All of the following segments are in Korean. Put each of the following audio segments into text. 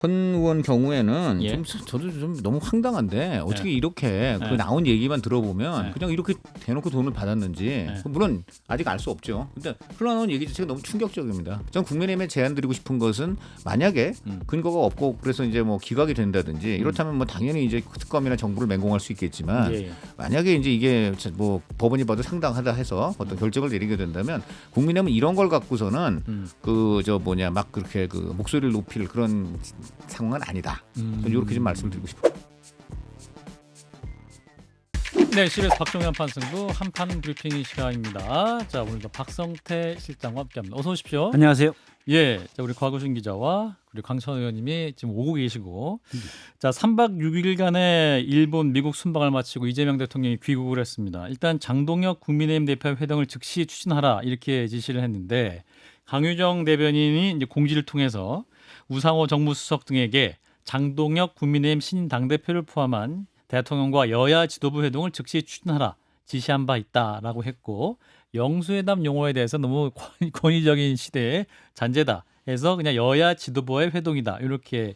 권 의원 경우에는 예. 좀 저도 좀 너무 황당한데 어떻게 예. 이렇게 그 예. 나온 얘기만 들어보면 예. 그냥 이렇게 대놓고 돈을 받았는지 예. 물론 아직 알 수 없죠. 근데 흘러나온 얘기 자체가 너무 충격적입니다. 전 국민의힘에 제안드리고 싶은 것은 만약에 근거가 없고 그래서 이제 뭐 기각이 된다든지 이렇다면 뭐 당연히 이제 특검이나 정부를 맹공할 수 있겠지만 예. 만약에 이제 이게 뭐 법원이 봐도 상당하다 해서 어떤 결정을 내리게 된다면 국민의힘은 이런 걸 갖고서는 그 저 뭐냐 막 그렇게 그 목소리를 높일 그런 상황은 아니다. 저는 이렇게 좀 말씀드리고 싶어요. 네, CBS 박종현 판승부 한판 브리핑 시간입니다. 자, 오늘도 박성태 실장과 함께합니다. 어서 오십시오. 안녕하세요. 예, 자 우리 곽우신 기자와 그리고 강천 의원님이 지금 오고 계시고, 자 3박 6일간의 일본, 미국 순방을 마치고 이재명 대통령이 귀국을 했습니다. 일단 장동혁 국민의힘 대표 회동을 즉시 추진하라 이렇게 지시를 했는데 강유정 대변인이 이제 공지를 통해서 우상호 정무수석 등에게 장동혁 국민의힘 신인 당대표를 포함한 대통령과 여야 지도부 회동을 즉시 추진하라 지시한 바 있다라고 했고, 영수회담 용어에 대해서 너무 권위적인 시대의 잔재다 해서 그냥 여야 지도부의 회동이다 이렇게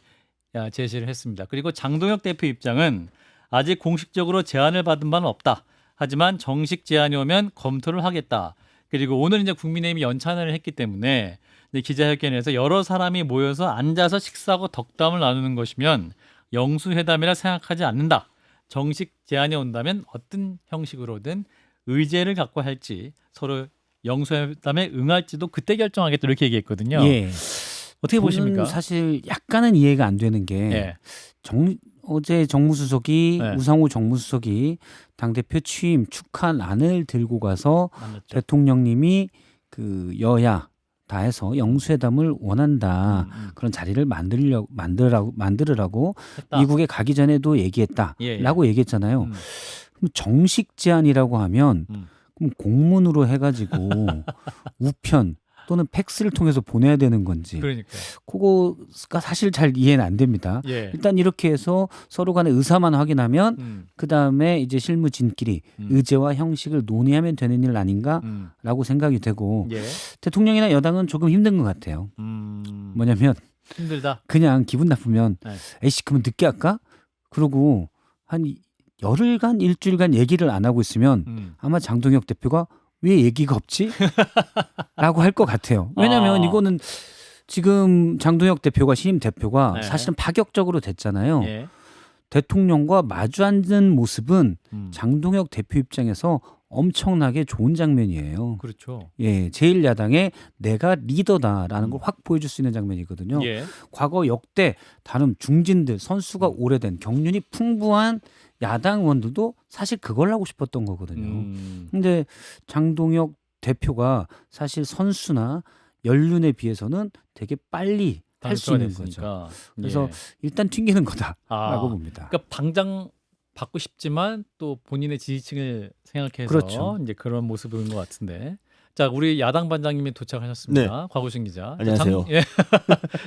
제시를 했습니다. 그리고 장동혁 대표 입장은 아직 공식적으로 제안을 받은 바는 없다. 하지만 정식 제안이 오면 검토를 하겠다. 그리고 오늘 이제 국민의힘이 연찬을 했기 때문에 기자회견에서 여러 사람이 모여서 앉아서 식사하고 덕담을 나누는 것이면 영수회담이라 생각하지 않는다. 정식 제안이 온다면 어떤 형식으로든 의제를 갖고 할지 서로 영수회담에 응할지도 그때 결정하겠다 이렇게 얘기했거든요. 예. 어떻게 보십니까? 사실 약간은 이해가 안 되는 게 예. 어제 정무수석이 네. 우상호 정무수석이 당대표 취임 축하란을 들고 가서 만났죠. 대통령님이 그 여야 다 해서 영수회담을 원한다. 그런 자리를 만들으라고 했다. 미국에 가기 전에도 얘기했다라고 예, 얘기했잖아요. 그럼 정식 제안이라고 하면 그럼 공문으로 해가지고 우편 또는 팩스를 통해서 보내야 되는 건지 그러니까. 그거가 사실 잘 이해는 안 됩니다. 예. 일단 이렇게 해서 서로 간의 의사만 확인하면 그다음에 이제 실무진끼리 의제와 형식을 논의하면 되는 일 아닌가라고 생각이 되고 예. 대통령이나 여당은 조금 힘든 것 같아요. 뭐냐면 힘들다. 그냥 기분 나쁘면 네. 에이씨 그러면 늦게 할까? 그러고 한 열흘간 일주일간 얘기를 안 하고 있으면 아마 장동혁 대표가 왜 얘기가 없지? 라고 할 것 같아요. 왜냐하면 이거는 지금 장동혁 대표가 신임 대표가 네. 사실은 파격적으로 됐잖아요. 예. 대통령과 마주 앉은 모습은 장동혁 대표 입장에서 엄청나게 좋은 장면이에요. 그렇죠. 예, 제1야당의 내가 리더다라는 걸 확 보여줄 수 있는 장면이거든요. 예. 과거 역대 다른 중진들 선수가 오래된 경륜이 풍부한 야당 의원들도 사실 그걸 하고 싶었던 거거든요. 근데 장동혁 대표가 사실 선수나 연륜에 비해서는 되게 빨리 할 수 있는 거죠. 그래서 일단 튕기는 거다라고 봅니다. 그러니까 당장 받고 싶지만 또 본인의 지지층을 생각해서 그렇죠. 이제 그런 모습인 것 같은데. 자, 우리 야당 반장님이 도착하셨습니다. 곽우신 기자. 안녕하세요.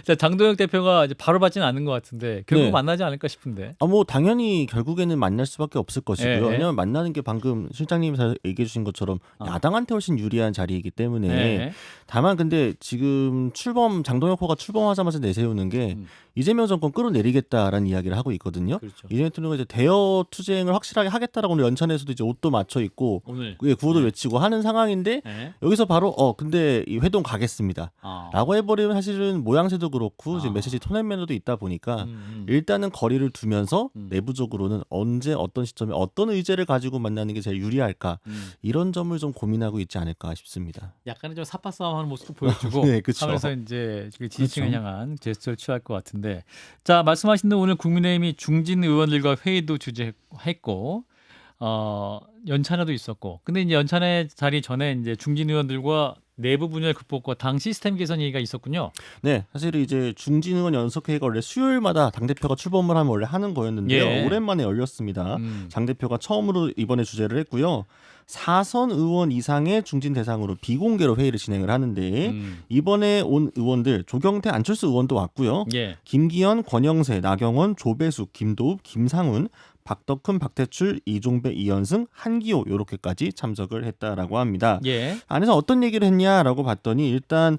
자, 장동혁 대표가 이제 바로 받지는 않는 것 같은데 결국 네. 만나지 않을까 싶은데. 뭐 당연히 결국에는 만날 수밖에 없을 것이고요. 예. 왜냐하면 만나는 게 방금 실장님이 얘기해 주신 것처럼 야당한테 훨씬 유리한 자리이기 때문에 예. 다만 근데 지금 장동혁 호가 출범하자마자 내세우는 게 이재명 정권 끌어내리겠다라는 이야기를 하고 있거든요. 그렇죠. 이재명 대통령이 이제 대여 투쟁을 확실하게 하겠다라고 오늘 연찬에서도 이제 옷도 맞춰 입고 오늘 구호도 외치고 하는 상황인데 예. 여기서 바로 근데 이 회동 가겠습니다. 라고 해버리면 사실은 모양새도 그렇고 지금 메시지 톤앤 매너도 있다 보니까 일단은 거리를 두면서 내부적으로는 언제 어떤 시점에 어떤 의제를 가지고 만나는 게 제일 유리할까 이런 점을 좀 고민하고 있지 않을까 싶습니다. 약간의 좀 사파 싸움하는 모습도 보여주고 네, 그쵸. 하면서 이제 지지층을 그렇죠. 향한 제스처를 취할 것 같은데, 자 말씀하신 대로 오늘 국민의힘이 중진 의원들과 회의도 주재했고 연찬회도 있었고, 근데 이제 연찬회 자리 전에 이제 중진 의원들과 내부 분열 극복과 당 시스템 개선 얘기가 있었군요. 네, 사실 이제 중진 의원 연석회의가 원래 수요일마다 당대표가 출범을 하면 원래 하는 거였는데요. 예. 오랜만에 열렸습니다. 당대표가 처음으로 이번에 주재를 했고요. 4선 의원 이상의 중진 대상으로 비공개로 회의를 진행을 하는데 이번에 온 의원들 조경태, 안철수 의원도 왔고요. 예. 김기현, 권영세, 나경원, 조배숙, 김도읍, 김상훈, 박덕흠, 박태출, 이종배, 이현승, 한기호 이렇게까지 참석을 했다라고 합니다. 예. 안에서 어떤 얘기를 했냐라고 봤더니 일단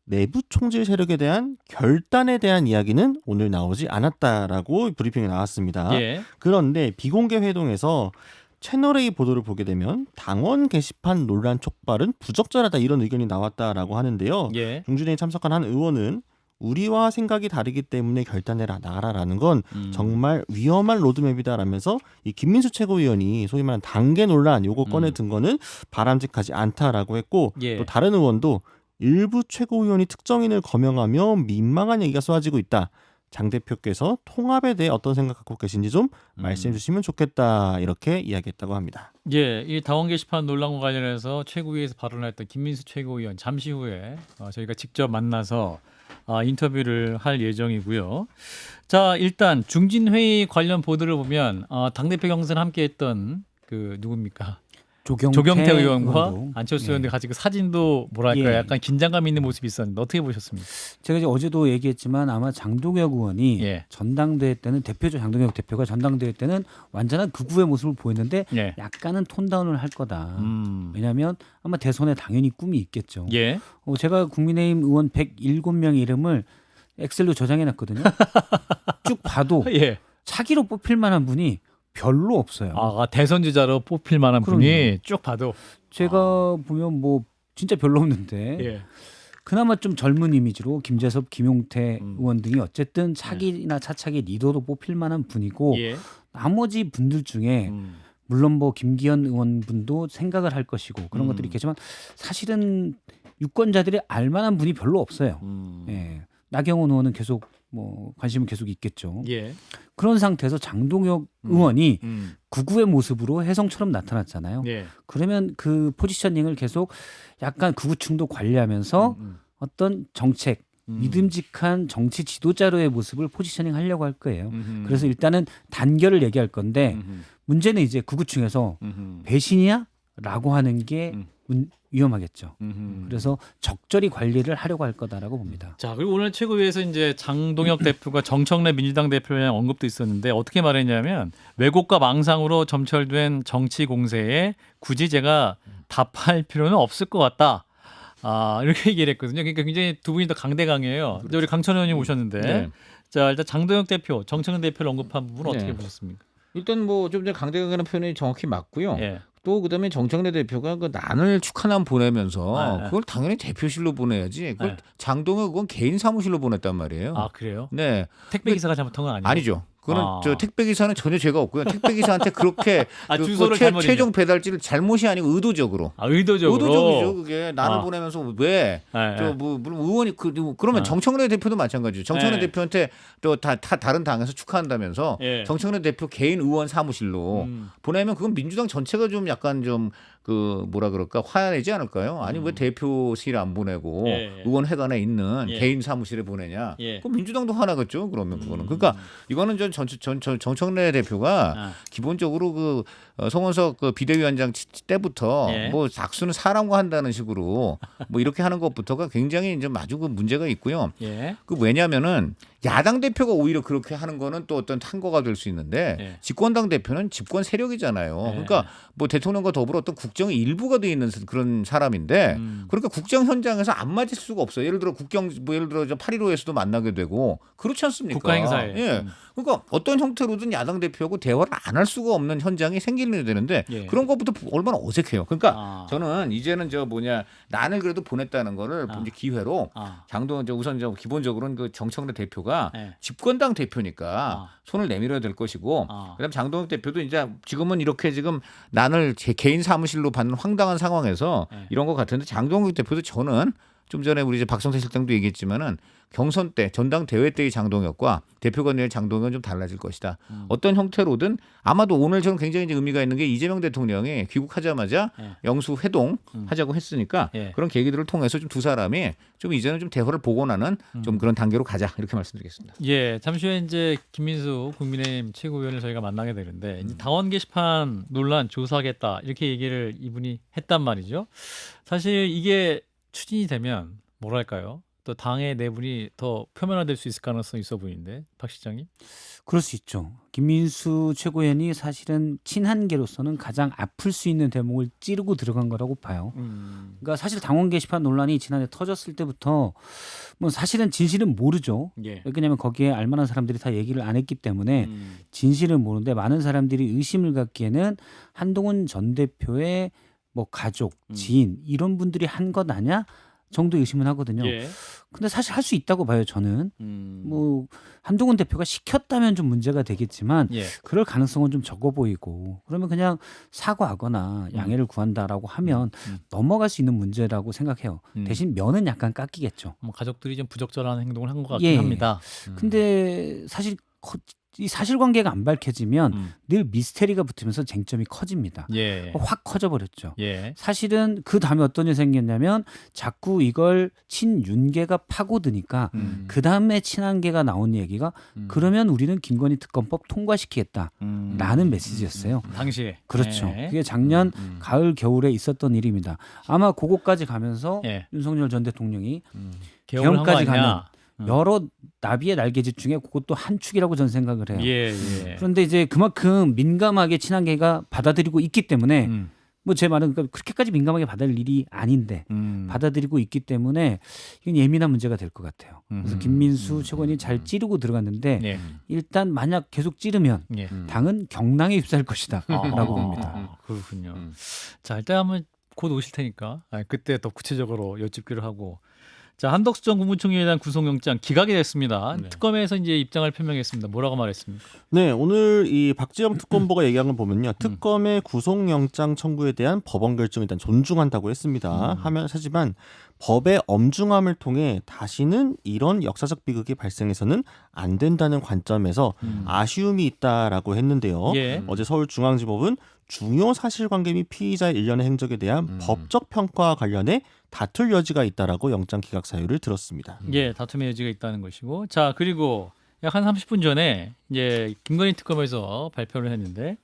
내부 총질 세력에 대한 결단에 대한 이야기는 오늘 나오지 않았다라고 브리핑이 나왔습니다. 예. 그런데 비공개 회동에서 채널A 보도를 보게 되면 당원 게시판 논란 촉발은 부적절하다 이런 의견이 나왔다라고 하는데요. 예. 중진회에 참석한 한 의원은 우리와 생각이 다르기 때문에 결단해라 나가라라는 건 정말 위험한 로드맵이다라면서 이 김민수 최고위원이 소위 말하는 단계 논란 요거 꺼내 든 거는 바람직하지 않다라고 했고 예. 또 다른 의원도 일부 최고위원이 특정인을 거명하며 민망한 얘기가 쏟아지고 있다. 장 대표께서 통합에 대해 어떤 생각 갖고 계신지 좀 말씀해 주시면 좋겠다 이렇게 이야기했다고 합니다. 예, 이 당원 게시판 논란과 관련해서 최고위에서 발언했던 김민수 최고위원 잠시 후에 저희가 직접 만나서 인터뷰를 할 예정이고요. 자, 일단 중진회의 관련 보도를 보면 당대표 경선을 함께했던 그 누굽니까? 조경태 의원과 의원도. 안철수 예. 의원들 같이 그 사진도 뭐랄까 예. 약간 긴장감 있는 모습이 있었는데 어떻게 보셨습니까? 제가 이제 어제도 얘기했지만 아마 장동혁 의원이 예. 전당대회 때는 대표죠. 장동혁 대표가 전당대회 때는 완전한 극우의 모습을 보였는데 예. 약간은 톤다운을 할 거다. 왜냐하면 아마 대선에 당연히 꿈이 있겠죠. 예. 제가 국민의힘 의원 107명 이름을 엑셀로 저장해놨거든요. 쭉 봐도 예. 차기로 뽑힐 만한 분이 별로 없어요. 대선 주자로 뽑힐 만한 분이 그럼요. 쭉 봐도 제가 보면 뭐 진짜 별로 없는데 예. 그나마 좀 젊은 이미지로 김재섭, 김용태 음. 의원 등이 어쨌든 차기나 차차기 리더로 뽑힐 만한 분이고 예. 나머지 분들 중에 물론 뭐 김기현 의원분도 생각을 할 것이고 그런 것들이 있겠지만 사실은 유권자들이 알만한 분이 별로 없어요. 예. 나경원 의원은 계속 뭐 관심은 계속 있겠죠. 예. 그런 상태에서 장동혁 의원이 음. 극우의 모습으로 혜성처럼 나타났잖아요. 예. 그러면 그 포지셔닝을 계속 약간 극우층도 관리하면서 어떤 정책, 믿음직한 정치 지도자로의 모습을 포지셔닝 하려고 할 거예요. 그래서 일단은 단결을 얘기할 건데 문제는 이제 극우층에서 배신이야? 라고 하는 게 위험하겠죠. 그래서 적절히 관리를 하려고 할 거다라고 봅니다. 자, 그리고 오늘 최고위에서 이제 장동혁 대표가 정청래 민주당 대표에 대한 언급도 있었는데 어떻게 말했냐면 왜곡과 망상으로 점철된 정치 공세에 굳이 제가 답할 필요는 없을 것 같다. 이렇게 얘기를 했거든요. 그러니까 굉장히 두 분이 더 강대강이에요. 이제 우리 강천 의원님 오셨는데 네. 자, 일단 장동혁 대표, 정청래 대표를 언급한 부분 어떻게 네. 보셨습니까? 일단 뭐 좀 전에 강대강이라는 표현이 정확히 맞고요. 예. 또 그다음에 정청래 대표가 그 난을 축하남 보내면서 네. 그걸 당연히 대표실로 보내야지. 그걸 네. 장동혁 그건 개인 사무실로 보냈단 말이에요. 그래요? 네, 택배 기사가 잘못한 건 아니에요? 아니죠. 그거는 아. 저 택배 기사는 전혀 죄가 없고요. 택배 기사한테 그렇게 주소를 잘못 최종 배달지를 잘못이 아니고 의도적으로. 의도적으로. 의도적이죠. 그게 난을 보내면서 왜? 네, 저 뭐 물론 의원이 그러면 정청래 대표도 마찬가지죠. 정청래 네. 대표한테 또 다른 당에서 축하한다면서 예. 정청래 대표 개인 의원 사무실로 보내면 그건 민주당 전체가 좀 약간 좀 그 뭐라 그럴까 화내지 않을까요? 아니 왜 대표실 안 보내고 예. 의원회관에 있는 예. 개인 사무실에 보내냐? 예. 그럼 민주당도 화나겠죠. 그러면 그거는 그러니까 이거는 정청래 대표가 기본적으로 그 송원석 그 비대위원장 때부터 예. 뭐 악수는 사람과 한다는 식으로 뭐 이렇게 하는 것부터가 굉장히 좀 아주 그 문제가 있고요. 예. 그 왜냐하면은 야당 대표가 오히려 그렇게 하는 거는 또 어떤 탄거가 될 수 있는데 예. 집권당 대표는 집권 세력이잖아요. 예. 그러니까 뭐 대통령과 더불어 어떤 국정의 일부가 돼 있는 그런 사람인데 그러니까 국정 현장에서 안 맞을 수가 없어요. 예를 들어 예를 들어 8.15에서도 만나게 되고 그렇지 않습니까? 국가 행사에. 예. 그러니까 어떤 형태로든 야당 대표하고 대화를 안 할 수가 없는 현장이 생기는 되는데 예. 그런 것부터 얼마나 어색해요. 그러니까 저는 이제는 난을 그래도 보냈다는 거를 이제 기회로 우선 기본적으로는 그 정청래 대표가 예. 집권당 대표니까 손을 내밀어야 될 것이고 그다음 장동혁 대표도 이제 지금은 이렇게 지금 난을 제 개인 사무실로 받는 황당한 상황에서 이런 것 같은데 장동혁 대표도 저는 좀 전에 우리 이제 박성태 실장도 얘기했지만은 경선 때 전당 대회 때의 장동혁과 대표가 될 장동혁은 좀 달라질 것이다. 어떤 형태로든 아마도 오늘 저는 굉장히 이제 의미가 있는 게 이재명 대통령이 귀국하자마자 영수 회동 하자고 했으니까 그런 계기들을 통해서 좀 두 사람이 좀 이제는 좀 대화를 복원하는 좀 그런 단계로 가자 이렇게 말씀드리겠습니다. 예, 잠시 후에 이제 김민수 국민의힘 최고위원을 저희가 만나게 되는데 이제 당원 게시판 논란 조사하겠다 이렇게 얘기를 이분이 했단 말이죠. 사실 이게 추진이 되면 뭐랄까요? 또 당의 내분이 더 표면화될 수 있을 가능성이 있어 보이는데 박 시장님. 그럴 수 있죠. 김민수 최고위원이 사실은 친한계로서는 가장 아플 수 있는 대목을 찌르고 들어간 거라고 봐요. 그러니까 사실 당원 게시판 논란이 지난해 터졌을 때부터 뭐 사실은 진실은 모르죠. 예. 왜냐하면 거기에 알만한 사람들이 다 얘기를 안 했기 때문에 진실은 모르는데 많은 사람들이 의심을 갖기에는 한동훈 전 대표의 뭐 가족, 지인 이런 분들이 한 것 아냐 정도 의심은 하거든요. 예. 근데 사실 할 수 있다고 봐요. 저는 뭐 한동훈 대표가 시켰다면 좀 문제가 되겠지만 예. 그럴 가능성은 좀 적어 보이고 그러면 그냥 사과하거나 양해를 구한다라고 하면 넘어갈 수 있는 문제라고 생각해요. 대신 면은 약간 깎이겠죠. 뭐 가족들이 좀 부적절한 행동을 한 것 같긴 예. 합니다. 근데 사실 이 사실관계가 안 밝혀지면 늘 미스테리가 붙으면서 쟁점이 커집니다. 예. 확 커져버렸죠. 예. 사실은 그 다음에 어떤 일이 생겼냐면 자꾸 이걸 친윤계가 파고드니까 그 다음에 친한계가 나온 얘기가 그러면 우리는 김건희 특검법 통과시키겠다라는 메시지였어요. 당시에. 그렇죠. 예. 그게 작년 가을 겨울에 있었던 일입니다. 아마 그거까지 가면서 예. 윤석열 전 대통령이 개헌을 한거 개헌까지 아니냐. 여러 나비의 날개짓 중에 그것도 한 축이라고 저는 생각을 해요. 예. 예. 그런데 이제 그만큼 민감하게 친한계가 받아들이고 있기 때문에 뭐 제 말은 그렇게까지 민감하게 받아들일 일이 아닌데 받아들이고 있기 때문에 이건 예민한 문제가 될 것 같아요. 그래서 김민수 최고위원이 잘 찌르고 들어갔는데 예. 일단 만약 계속 찌르면 예. 당은 경랑에 휩싸일 것이다라고 봅니다. 그렇군요. 자, 일단 한번 곧 오실 테니까 그때 더 구체적으로 여쭙기로 하고. 자, 한덕수 전 국무총리에 대한 구속영장 기각이 됐습니다. 네. 특검에서 이제 입장을 표명했습니다. 뭐라고 말했습니까? 네, 오늘 이 박지영 특검보가 얘기한 걸 보면요. 특검의 구속영장 청구에 대한 법원 결정을 일단 존중한다고 했습니다. 하지만 법의 엄중함을 통해 다시는 이런 역사적 비극이 발생해서는 안 된다는 관점에서 아쉬움이 있다라고 했는데요. 예. 어제 서울중앙지법은 중요 사실관계 및 피의자의 일련의 행적에 대한 법적 평가와 관련해 다툴 여지가 있다라고 영장 기각 사유를 들었습니다. 예, 다툼의 여지가 있다는 것이고. 자, 그리고 약 한 30분 전에 이제 김건희 특검에서 발표를 했는데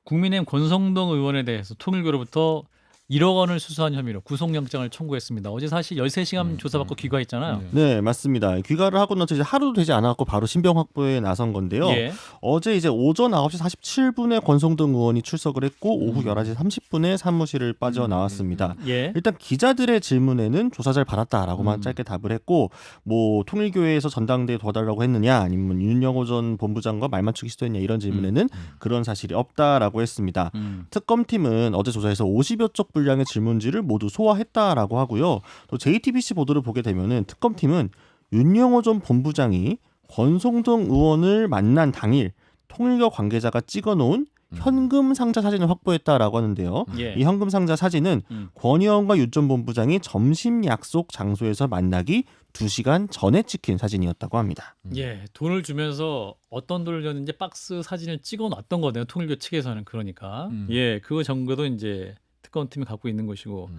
국민의힘 권성동 의원에 대해서 통일교로부터 1억 원을 수수한 혐의로 구속영장을 청구했습니다. 어제 사실 13시간 조사받고 귀가했잖아요. 네, 맞습니다. 귀가를 하고 나서 이제 하루도 되지 않았고 바로 신병 확보에 나선 건데요. 예. 어제 이제 오전 9시 47분에 권성동 의원이 출석을 했고 오후 11시 30분에 사무실을 빠져나왔습니다. 예. 일단 기자들의 질문에는 조사 잘 받았다라고만 짧게 답을 했고 뭐 통일교회에서 전당대회 도와달라고 했느냐 아니면 윤영호 전 본부장과 말 맞추기 시도했냐 이런 질문에는 그런 사실이 없다라고 했습니다. 특검팀은 어제 조사에서 50여 쪽 분량의 질문지를 모두 소화했다라고 하고요. 또 JTBC 보도를 보게 되면은 특검팀은 윤영호 전 본부장이 권성동 의원을 만난 당일 통일교 관계자가 찍어놓은 현금 상자 사진을 확보했다라고 하는데요. 예. 이 현금 상자 사진은 권 의원과 윤 전 본부장이 점심 약속 장소에서 만나기 2시간 전에 찍힌 사진이었다고 합니다. 예, 돈을 주면서 어떤 돈을 줬는지 박스 사진을 찍어놨던 거네요. 통일교 측에서는 그러니까. 예, 그거 정도도 이제 특검팀이 갖고 있는 것이고.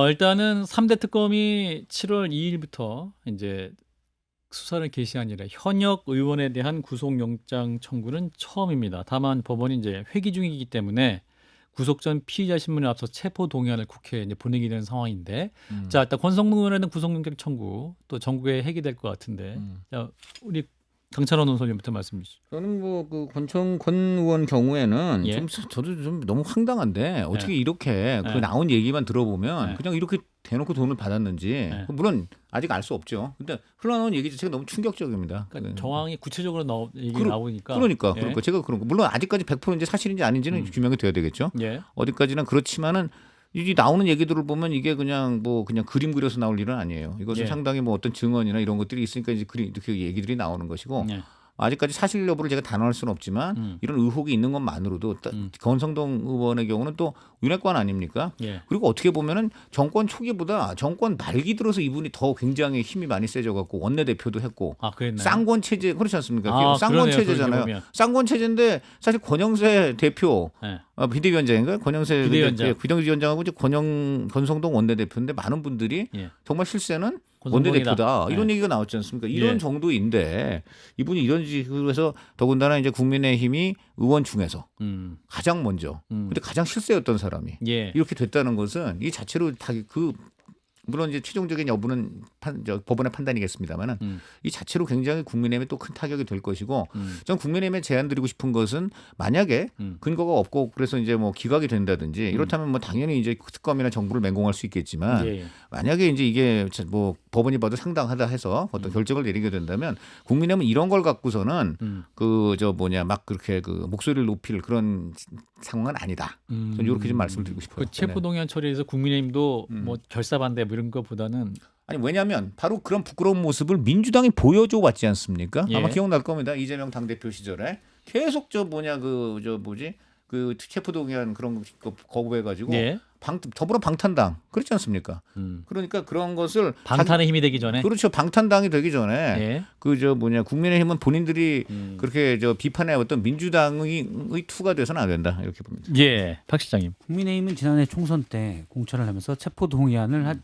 일단은 3대 특검이 7월 2일부터 이제 수사를 개시한 이래 현역 의원에 대한 구속영장 청구는 처음입니다. 다만 법원이 이제 회기 중이기 때문에 구속 전 피의자 신문에 앞서 체포 동의안을 국회에 이제 보내게 되는 상황인데, 자 일단 권성동 의원에 대한 구속영장 청구 또 전국에 해기될 것 같은데, 자 우리 강찬원 논설위원부터 말씀 주시죠. 저는 뭐 그 권 의원 경우에는 예. 저도 좀 너무 황당한데 어떻게 이렇게 그 나온 얘기만 들어보면 그냥 이렇게 대놓고 돈을 받았는지 물론 아직 알 수 없죠. 근데 흘러나온 얘기 자체가 너무 충격적입니다. 그러니까 정황이 구체적으로 얘기 나오니까. 그러니까 제가 그런 거 물론 아직까지 100% 이제 사실인지 아닌지는 규명이 돼야 되겠죠. 예. 어디까지나 그렇지만은 이 나오는 얘기들을 보면 이게 그냥 그림 그려서 나올 일은 아니에요. 이것은 예. 상당히 뭐 어떤 증언이나 이런 것들이 있으니까 이제 이렇게 얘기들이 나오는 것이고 예. 아직까지 사실 여부를 제가 단언할 수는 없지만 이런 의혹이 있는 것만으로도 권성동 의원의 경우는 또 윤핵관 아닙니까? 예. 그리고 어떻게 보면은 정권 초기보다 정권 말기 들어서 이분이 더 굉장히 힘이 많이 세져갖고 원내대표도 했고 그랬나요? 쌍권 체제 그렇지 않습니까? 쌍권 그러네요. 체제잖아요. 그러게 쌍권 체제인데 사실 권영세 대표 예. 비대위원장인가요? 권영세 비대위원장. 비대위원장하고 이제 권성동 원내대표인데 많은 분들이 예. 정말 실세는 권성동이다. 원내대표다 이런 예. 얘기가 나왔지 않습니까? 이런 예. 정도인데 이분이 이런 식으로 해서 더군다나 이제 국민의힘이 의원 중에서 가장 먼저 근데 가장 실세였던 사람이 예. 이렇게 됐다는 것은 이 자체로 다 그 물론 이제 최종적인 여부는 법원의 판단이겠습니다만은 이 자체로 굉장히 국민의힘에 또 큰 타격이 될 것이고 전 국민의힘에 제안드리고 싶은 것은 만약에 근거가 없고 그래서 이제 뭐 기각이 된다든지 이렇다면 뭐 당연히 이제 특검이나 정부를 맹공할 수 있겠지만 예. 만약에 이제 이게 뭐 법원이 봐도 상당하다 해서 어떤 결정을 내리게 된다면 국민의힘은 이런 걸 갖고서는 막 그렇게 그 목소리를 높일 그런 상황은 아니다. 저는 이렇게 좀 말씀을 드리고 싶어요. 그 체포동의안 처리에서 국민의힘도 뭐 결사반대 뭐 이런 것보다는 아니 왜냐하면 바로 그런 부끄러운 모습을 민주당이 보여줘 왔지 않습니까? 예. 아마 기억날 겁니다. 이재명 당대표 시절에 계속 그 체포동의안 그런 거 거부해가지고 예. 더불어 방탄당 그렇지 않습니까? 그러니까 그런 것을 방탄의 힘이 되기 전에 그렇죠. 방탄당이 되기 전에 예. 국민의힘은 본인들이 그렇게 비판해 왔던 민주당의 투가 돼서는 안 된다 이렇게 봅니다. 예, 박 시장님 국민의힘은 지난해 총선 때 공천을 하면서 체포 동의안을 할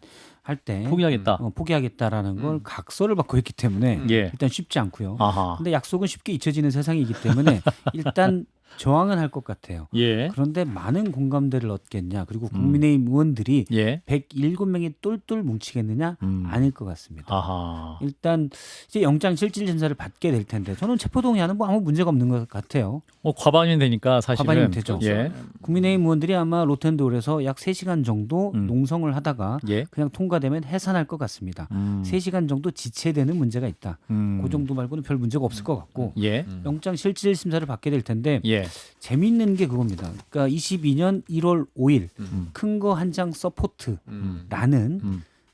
때 포기하겠다. 포기하겠다라는 걸 각서를 받고 했기 때문에 예. 일단 쉽지 않고요. 아하. 근데 약속은 쉽게 잊혀지는 세상이기 때문에 일단 저항은 할 것 같아요. 예. 그런데 많은 공감대를 얻겠냐 그리고 국민의힘 의원들이 예. 107명이 똘똘 뭉치겠느냐 아닐 것 같습니다. 아하. 일단 이제 영장실질심사를 받게 될 텐데 저는 체포동의안은 뭐 아무 문제가 없는 것 같아요. 과반이 되니까 사실은 과반이면 되죠. 예. 국민의힘 의원들이 아마 로텐도에서 약 3시간 정도 농성을 하다가 예. 그냥 통과되면 해산할 것 같습니다. 3시간 정도 지체되는 문제가 있다. 그 정도 말고는 별 문제가 없을 것 같고 예. 영장실질심사를 받게 될 텐데 예. 재미있는 게 그겁니다. 그러니까 22년 1월 5일 큰 거 한 장 서포트라는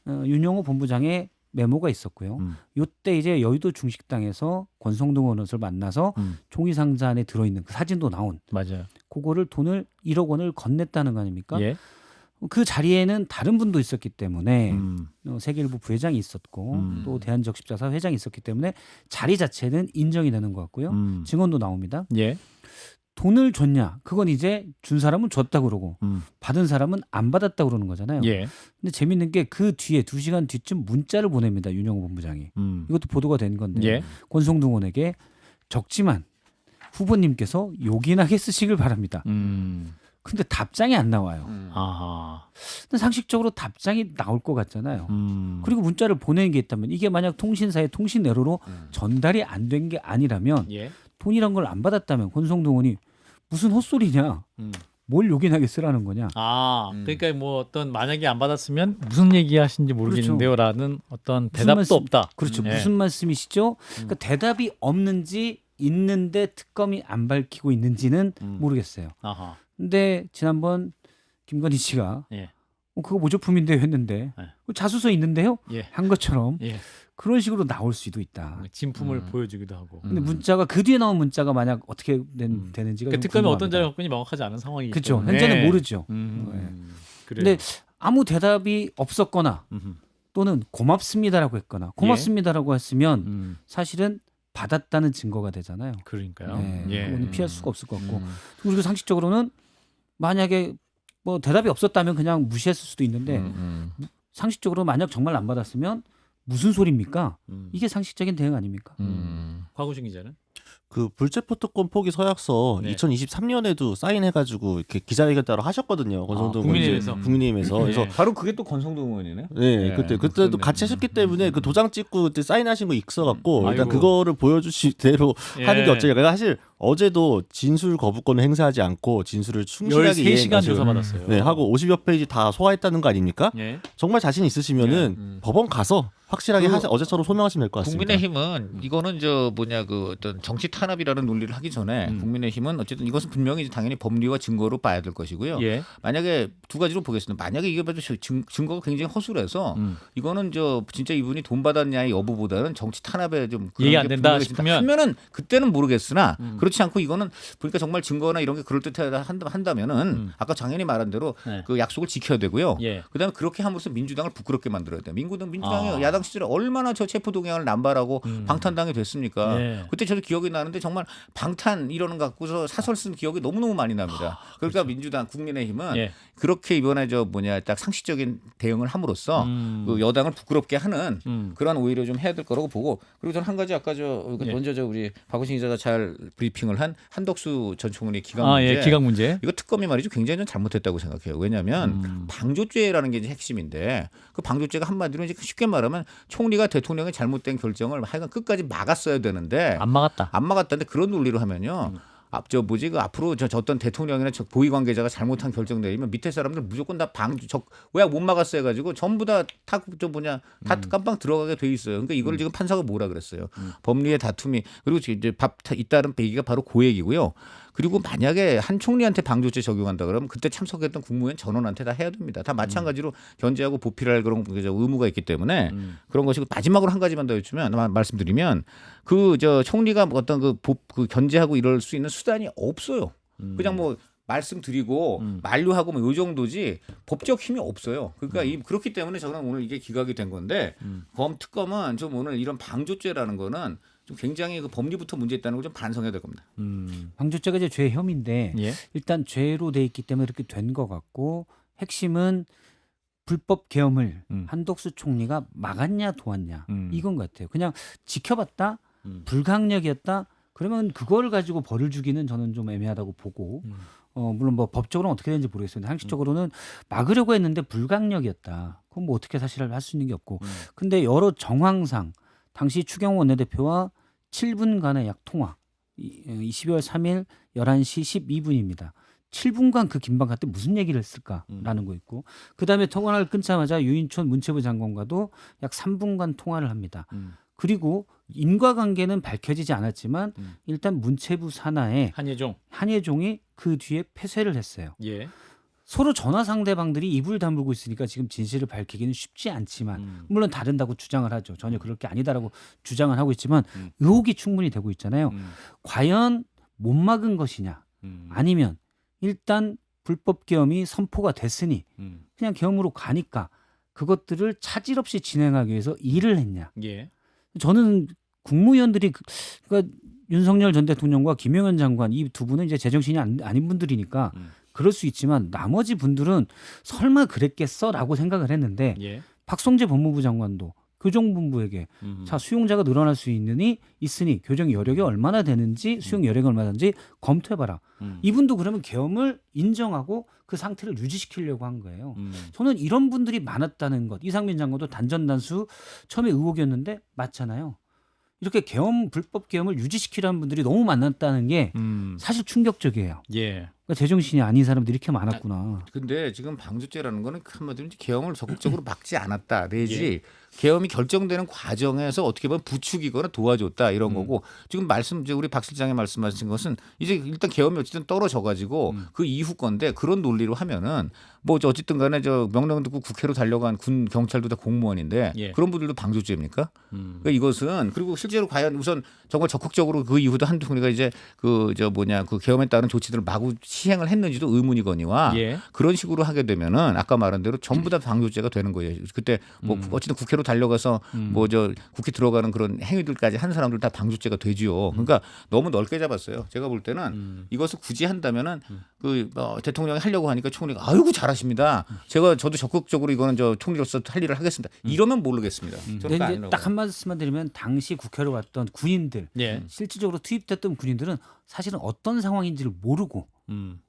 윤영호 본부장의 메모가 있었고요. 이때 이제 여의도 중식당에서 권성동 의원을 만나서 종이 상자 안에 들어있는 그 사진도 나온 맞아요. 그거를 돈을 1억 원을 건넸다는 거 아닙니까? 예. 그 자리에는 다른 분도 있었기 때문에 세계일보 부회장이 있었고 또 대한적십자사 회장이 있었기 때문에 자리 자체는 인정이 되는 것 같고요. 증언도 나옵니다. 예. 돈을 줬냐? 그건 이제 준 사람은 줬다 그러고 받은 사람은 안 받았다 그러는 거잖아요. 예. 근데 재밌는 게 그 뒤에 2시간 뒤쯤 문자를 보냅니다. 윤영호 본부장이. 이것도 보도가 된 건데 예. 권성동 의원에게 적지만 후보님께서 요긴하게 쓰시길 바랍니다. 근데 답장이 안 나와요. 아하. 근데 상식적으로 답장이 나올 것 같잖아요. 그리고 문자를 보내는 게 있다면 이게 만약 통신사의 통신 에러로 전달이 안 된 게 아니라면 예. 돈이란 걸 안 받았다면 권성동 의원이 무슨 헛소리냐? 뭘 요긴하게 쓰라는 거냐? 그러니까 뭐 어떤 만약에 안 받았으면 무슨 얘기하신지 모르겠는데요라는 어떤 대답도 없다. 그렇죠. 예. 무슨 말씀이시죠? 그러니까 대답이 없는지 있는데 특검이 안 밝히고 있는지는 모르겠어요. 아하. 근데 지난번 김건희 씨가 예. 그거 모조품인데요 했는데 예. 자수서 있는데요 예. 한 것처럼 예. 그런 식으로 나올 수도 있다. 진품을 보여주기도 하고. 근데 문자가 그 뒤에 나온 문자가 만약 어떻게 되는지가 그 좀 특검이 어떤 궁금합니다. 자료건이 명확하지 않은 상황이기 그렇죠. 때문에. 현재는 모르죠. 그래요. 근데 아무 대답이 없었거나 또는 고맙습니다라고 했거나 고맙습니다라고 했으면 사실은 받았다는 증거가 되잖아요. 그러니까요. 네, 예. 그거는 피할 수가 없을 것 같고 그리고 상식적으로는 만약에 뭐 대답이 없었다면 그냥 무시했을 수도 있는데 상식적으로 만약 정말 안 받았으면 무슨 소리입니까? 이게 상식적인 대응 아닙니까? 화구신 기자는? 그 불체포특권 포기 서약서 네. 2023년에도 사인해가지고 이렇게 기자회견 따로 하셨거든요. 권성동 국민의힘에서. 국민의힘에서. 그래서 바로 그게 또 권성동 의원이네. 네, 그때도 같이 하셨기 때문에 그 도장 찍고 그때 사인하신 거 있어갖고 일단 아이고. 그거를 보여주실 대로 예. 하는 게 어쩌냐. 내가 사실 어제도 진술 거부권을 행사하지 않고 진술을 충실하게 13시간 조사 받았어요. 네, 하고 50여 페이지 다 소화했다는 거 아닙니까? 예. 정말 자신 있으시면은 법원 가서 확실하게 어제처럼 소명하시면 될 것 같습니다. 국민의힘은 이거는 그 어떤 정치 탄압이라는 논리를 하기 전에 국민의힘은 어쨌든 이것은 분명히 당연히 법리와 증거로 봐야 될 것이고요. 예. 만약에 두 가지로 보겠습니다. 만약에 이게 봐도 증거가 굉장히 허술해서 이거는 진짜 이분이 돈 받았냐의 여부보다는 정치 탄압에 좀 그런 이해 안 게 된다 분명히 싶으면 하면은 그때는 모르겠으나 그렇지 않고 이거는 그러니까 정말 증거나 이런 게 그럴듯하다 한다면은 아까 장현이 말한 대로 네. 그 약속을 지켜야 되고요. 예. 그다음에 그렇게 함으로써 민주당을 부끄럽게 만들어야 돼요. 민주당이 야당 시절에 얼마나 저 체포동의안을 남발하고 방탄당이 됐습니까? 예. 그때 저도 기억이 나는데 정말 방탄 이러는 거 갖고서 사설 쓴 기억이 너무너무 많이 납니다. 그러니까 민주당 국민의힘은 예. 그렇게 이번에 딱 상식적인 대응을 함으로써 그 여당을 부끄럽게 하는 그런 오히려 좀 해야 될 거라고 보고 그리고 저는 한 가지 아까 예. 먼저 우리 박우신 기자가 잘 브리핑을 한 한덕수 전 총리 기각 문제. 예, 기각 문제. 이거 특검이 말이죠 굉장히 좀 잘못했다고 생각해요. 왜냐하면 방조죄라는 게 이제 핵심인데 그 방조죄가 한마디로 이제 쉽게 말하면 총리가 대통령의 잘못된 결정을 하여간 끝까지 막았어야 되는데 안 막았다. 안 막았다는데 그런 논리로 하면요. 그 앞으로 저 어떤 대통령이나 저 고위 관계자가 잘못한 결정 내리면 밑에 사람들 무조건 다 왜 못 막았어 해가지고 전부 다 깜빵 들어가게 돼 있어요. 그러니까 이걸 지금 판사가 뭐라 그랬어요. 법리의 다툼이 그리고 이제 잇따른 배기가 바로 고액이고요. 그리고 만약에 한 총리한테 방조죄 적용한다 그러면 그때 참석했던 국무위원 전원한테 다 해야 됩니다. 다 마찬가지로 견제하고 보필할 그런 의무가 있기 때문에 그런 것이고 마지막으로 한 가지만 더 여쭈면 말씀드리면 총리가 어떤 그 견제하고 이럴 수 있는 수단이 없어요. 그냥 뭐 말씀드리고 만류하고 뭐 요 정도지 법적 힘이 없어요. 그러니까 그렇기 때문에 저는 오늘 이게 기각이 된 건데 특검은 좀 오늘 이런 방조죄라는 거는 좀 굉장히 그 법리부터 문제 있다는 걸 좀 반성해야 될 겁니다. 방조죄가 이제 죄 혐의인데 예. 일단 죄로 돼 있기 때문에 이렇게 된 것 같고 핵심은 불법 계엄을 한덕수 총리가 막았냐 도왔냐 이건 것 같아요. 그냥 지켜봤다 불강력이었다 그러면 그걸 가지고 벌을 주기는 저는 좀 애매하다고 보고 물론 뭐 법적으로는 어떻게 되는지 모르겠어요. 상식적으로는 막으려고 했는데 불강력이었다. 그럼 뭐 어떻게 사실 할 수 있는 게 없고 근데 여러 정황상 당시 추경호 원내대표와 7분간의 약 통화 12월 3일 11시 12분입니다. 7분간 그 긴박할 때 무슨 얘기를 했을까라는 거 있고 그다음에 통화를 끊자마자 유인촌 문체부 장관과도 약 3분간 통화를 합니다. 그리고 인과관계는 밝혀지지 않았지만 일단 문체부 산하에 한예종이 그 뒤에 폐쇄를 했어요. 예. 서로 전화 상대방들이 입을 다물고 있으니까 지금 진실을 밝히기는 쉽지 않지만 물론 다른다고 주장을 하죠. 전혀 그럴 게 아니다라고 주장을 하고 있지만 의혹이 충분히 되고 있잖아요. 과연 못 막은 것이냐 아니면 일단 불법 계엄이 선포가 됐으니 그냥 계엄으로 가니까 그것들을 차질 없이 진행하기 위해서 일을 했냐. 예. 저는 국무위원들이 그러니까 윤석열 전 대통령과 김영현 장관 이 두 분은 이제 제정신이 아닌 분들이니까 그럴 수 있지만 나머지 분들은 설마 그랬겠어라고 생각을 했는데 예. 박성재 법무부 장관도 교정본부에게 자 수용자가 늘어날 수 있으니 교정 여력이 얼마나 되는지 수용 여력이 얼마나 되는지 검토해봐라. 이분도 그러면 계엄을 인정하고 그 상태를 유지시키려고 한 거예요. 저는 이런 분들이 많았다는 것. 이상민 장관도 단전단수 처음에 의혹이었는데 맞잖아요. 이렇게 불법 계엄을 유지시키려는 분들이 너무 많았다는 게 사실 충격적이에요. 예. 그러니까 제정신이 아닌 사람들이 이렇게 많았구나. 근데 지금 방조죄라는 거는 한마디로 계엄을 적극적으로 막지 않았다 내지 계엄이 결정되는 과정에서 어떻게 보면 부추기거나 도와줬다 이런 거고 지금 우리 박 실장이 말씀하신 것은 이제 일단 계엄이 어쨌든 떨어져 가지고 그 이후 건데 그런 논리로 하면은 뭐 어쨌든 간에 명령 듣고 국회로 달려간 군 경찰도 다 공무원인데 그런 분들도 방조죄입니까? 그러니까 이것은 그리고 실제로 과연 우선 정말 적극적으로 그 이후도 한두 총리가 이제 그 계엄에 따른 조치들을 마구 시행을 했는지도 의문이거니와 그런 식으로 하게 되면은 아까 말한 대로 전부 다 방조죄가 되는 거예요. 그때 뭐 어쨌든 국회로 달려가서 국회 들어가는 그런 행위들까지 한 사람들 다 방조죄가 되지요. 그러니까 너무 넓게 잡았어요. 제가 볼 때는 이것을 굳이 한다면은 대통령이 하려고 하니까 총리가 아이고 잘하십니다. 저도 적극적으로 이거는 총리로서 할 일을 하겠습니다. 이러면 모르겠습니다. 근데 딱 한 말씀만 드리면 당시 국회로 왔던 군인들 실질적으로 투입됐던 군인들은 사실은 어떤 상황인지를 모르고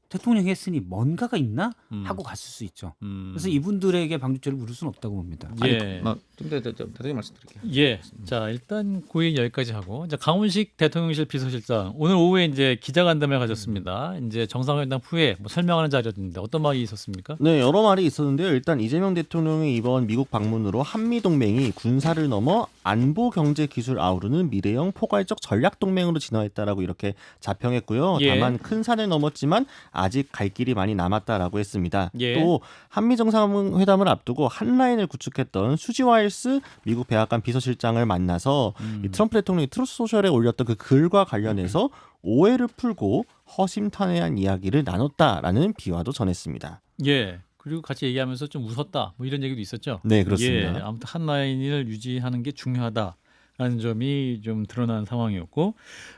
대통령이 했으니 뭔가가 있나 하고 갔을 수 있죠. 그래서 이분들에게 방조죄를 물을 수는 없다고 봅니다. 예. 나중에 말씀드릴게요. 예. 자, 일단 고인 여기까지 하고 이제 강훈식 대통령실 비서실장 오늘 오후에 이제 기자간담회 가졌습니다. 이제 정상회담 후에 뭐 설명하는 자리였는데 어떤 말이 있었습니까? 네, 여러 말이 있었는데요. 일단 이재명 대통령의 이번 미국 방문으로 한미 동맹이 군사를 넘어 안보 경제 기술 아우르는 미래형 포괄적 전략 동맹으로 진화했다라고 이렇게 자평했고요. 다만 큰 산을 넘었지만 아직 갈 길이 많이 남았다라고 했습니다. 또 한미 정상회담을 앞두고 한 라인을 구축했던 수지 와일스 미국 백악관 비서실장을 만나서 이 트럼프 대통령이 트루스 소셜에 올렸던 그 글과 관련해서 오해를 풀고 허심탄회한 이야기를 나눴다라는 비화도 전했습니다. 예. 그리고 같이 얘기하면서 좀 웃었다. 뭐 이런 얘기도 있었죠. 네, 그렇습니다. 예. 아무튼 한 라인을 유지하는 게 중요하다라는 점이 좀 드러난 상황이었고,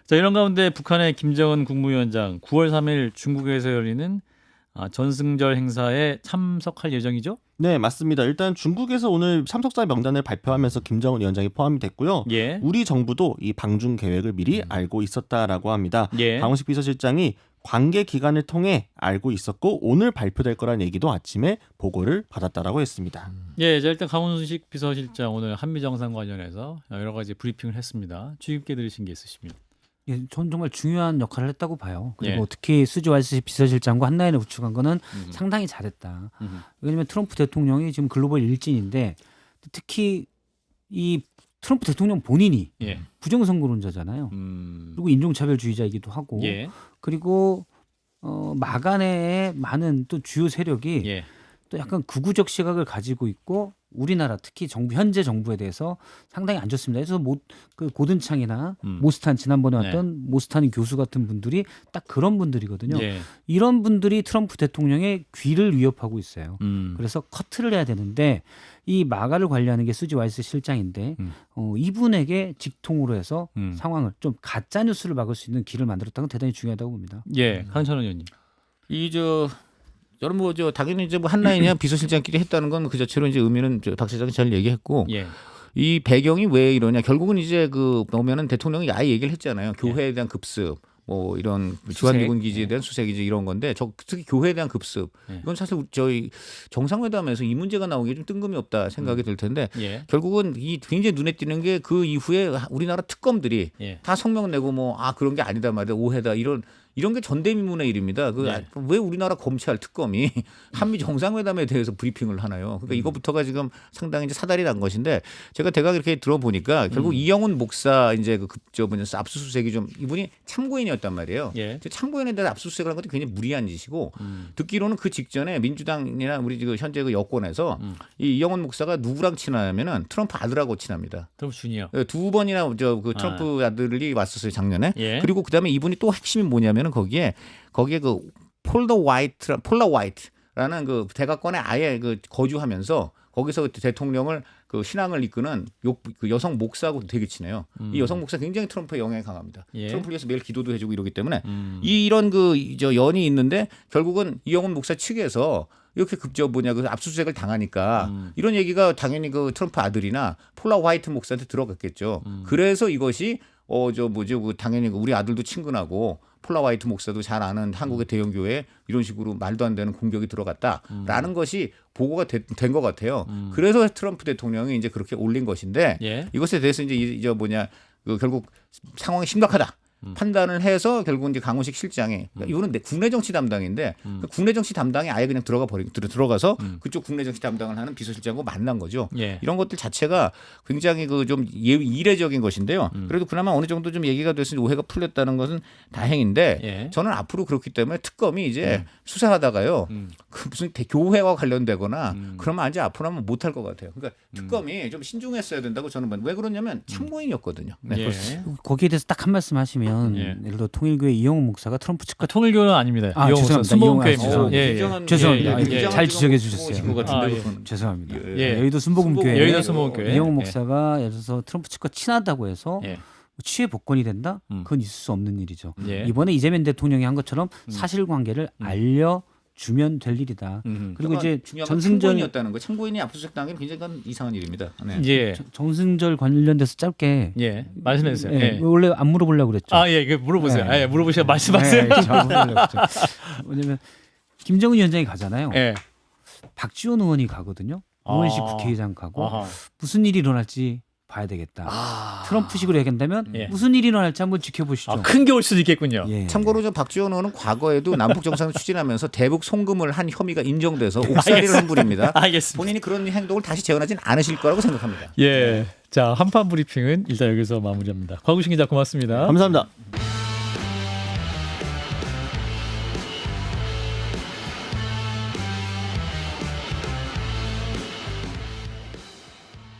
자 이런 가운데 북한의 김정은 국무위원장 9월 3일 중국에서 열리는 전승절 행사에 참석할 예정이죠? 네, 맞습니다. 일단 중국에서 오늘 참석자 명단을 발표하면서 김정은 위원장이 포함이 됐고요. 예. 우리 정부도 이 방중 계획을 미리 알고 있었다라고 합니다. 예. 강훈식 비서실장이 관계 기관을 통해 알고 있었고 오늘 발표될 거란 얘기도 아침에 보고를 받았다라고 했습니다. 예, 자, 일단 강훈식 비서실장 오늘 한미 정상 관련해서 여러 가지 브리핑을 했습니다. 주의 깊게 들으신 게 있으십니까? 예, 전 정말 중요한 역할을 했다고 봐요. 그리고 예. 특히 수지 와이스 비서실장과 한라인을 구축한 거는 상당히 잘했다. 왜냐하면 트럼프 대통령이 지금 글로벌 일진인데 특히 이 트럼프 대통령 본인이 예. 부정선거론자잖아요. 그리고 인종차별주의자이기도 하고 예. 그리고 마가 내에 많은 또 주요 세력이 예. 또 약간 극우적 시각을 가지고 있고 우리나라 특히 정부 현재 정부에 대해서 상당히 안 좋습니다. 그래서 그 고든창이나 모스탄 지난번에 왔던 모스탄 교수 같은 분들이 딱 그런 분들이거든요. 예. 이런 분들이 트럼프 대통령의 귀를 위협하고 있어요. 음. 그래서 커트를 해야 되는데 이 마가를 관리하는 게 수지 와이스 실장인데 이분에게 직통으로 해서 상황을 좀 가짜 뉴스를 막을 수 있는 길을 만들었다는 건 대단히 중요하다고 봅니다. 예. 강찬원 의원님. 여러분 당연히 이제 뭐 한라인이야 비서실장끼리 했다는 건 그 자체로 이제 의미는 박 실장이 잘 얘기했고 예. 이 배경이 왜 이러냐 결국은 이제 보면은 대통령이 아예 얘기를 했잖아요. 교회에 대한 급습. 뭐 이런 주한미군 기지에 대한 수색 이제 이런 건데 특히 교회에 대한 급습 이건 사실 저희 정상회담에서 이 문제가 나온 게 좀 뜬금이 없다 생각이 들 텐데 결국은 이 굉장히 눈에 띄는 게 그 이후에 우리나라 특검들이 다 성명 내고 뭐 그런 게 아니다 말이야 오해다 이런 게 전대미문의 일입니다. 왜 우리나라 검찰 특검이 한미 정상회담에 대해서 브리핑을 하나요? 그러니까 이거부터가 지금 상당히 이제 사달이 난 것인데 제가 대강 이렇게 들어보니까 결국 이영훈 목사 이제 압수수색이 좀 이분이 참고인이었단 말이에요. 참고인에 대한 압수수색을 한 것도 굉장히 무리한 짓이고 듣기로는 그 직전에 민주당이나 우리 지금 현재 그 여권에서 이 이영훈 목사가 누구랑 친하냐면은 트럼프 아들하고 친합니다. 트럼프 주니어. 두 번이나 그 트럼프 아들이 왔었어요 작년에. 그리고 그다음에 이분이 또 핵심이 뭐냐면 거기에 그 폴라 화이트라는 그 대각관에 아예 그 거주하면서 거기서 대통령을 그 신앙을 이끄는 그 여성 목사하고 되게 친해요. 이 여성 목사 굉장히 트럼프의 영향이 강합니다. 트럼프를 위해서 매일 기도도 해주고 이러기 때문에 이런 연이 있는데 결국은 이영훈 목사 측에서 이렇게 그 압수수색을 당하니까 이런 얘기가 당연히 그 트럼프 아들이나 폴라 화이트 목사한테 들어갔겠죠. 그래서 이것이 당연히 우리 아들도 친근하고 폴라 화이트 목사도 잘 아는 한국의 대형 교회에 이런 식으로 말도 안 되는 공격이 들어갔다라는 것이 보고가 된 것 같아요. 그래서 트럼프 대통령이 이제 그렇게 올린 것인데 이것에 대해서 이제 결국 상황이 심각하다. 판단을 해서 결국 이제 강훈식 실장이 이거는 국내 정치 담당인데 그 국내 정치 담당이 아예 그냥 들어가서 그쪽 국내 정치 담당을 하는 비서실장과 만난 거죠. 이런 것들 자체가 굉장히 그 좀 이례적인 것인데요. 그래도 그나마 어느 정도 좀 얘기가 돼서 오해가 풀렸다는 것은 다행인데 저는 앞으로 그렇기 때문에 특검이 이제 수사하다가요 그 무슨 교회와 관련되거나 그러면 이제 앞으로 하면 못할 것 같아요. 그러니까 특검이 좀 신중했어야 된다고 저는 봐요. 왜 그러냐면 참고인이었거든요. 거기에 대해서 딱 한 말씀 하시면 예를 들어 통일교회 이영훈 목사가 트럼프 측과 통일교는 아닙니다. 죄송합니다. 순복음교회입니다. 죄송합니다. 잘 지적해 주셨어요. 죄송합니다. 여의도 순복음교회 이영훈 목사가 예를 들어서 트럼프 측과 친하다고 해서 취해 복권이 된다? 그건 있을 수 없는 일이죠. 이번에 이재명 대통령이 한 것처럼 사실관계를 알려주면 될 일이다. 그리고 이제 전승절이었다는 거. 참고인이 압수수색 당하기는 굉장히 이상한 일입니다. 정승절 관련돼서 짧게 말씀해 주세요. 원래 안 물어보려고 그랬죠. 물어보세요. 물어보시면 말씀하세요. 왜냐면 김정은 위원장이 가잖아요. 박지원 의원이 가거든요. 의원실 국회의장 가고 무슨 일이 일어날지 봐야 되겠다. 트럼프식으로 얘기한다면 무슨 일이 일어날지 한번 지켜보시죠. 큰 게 올 수도 있겠군요. 참고로 박지원 의원은 과거에도 남북 정상을 추진하면서 대북 송금을 한 혐의가 인정돼서 옥살이를 한 분입니다. 알겠습니다. 본인이 그런 행동을 다시 재현하진 않으실 거라고 생각합니다. 자, 한판 브리핑은 일단 여기서 마무리합니다. 곽우신 기자 고맙습니다. 감사합니다.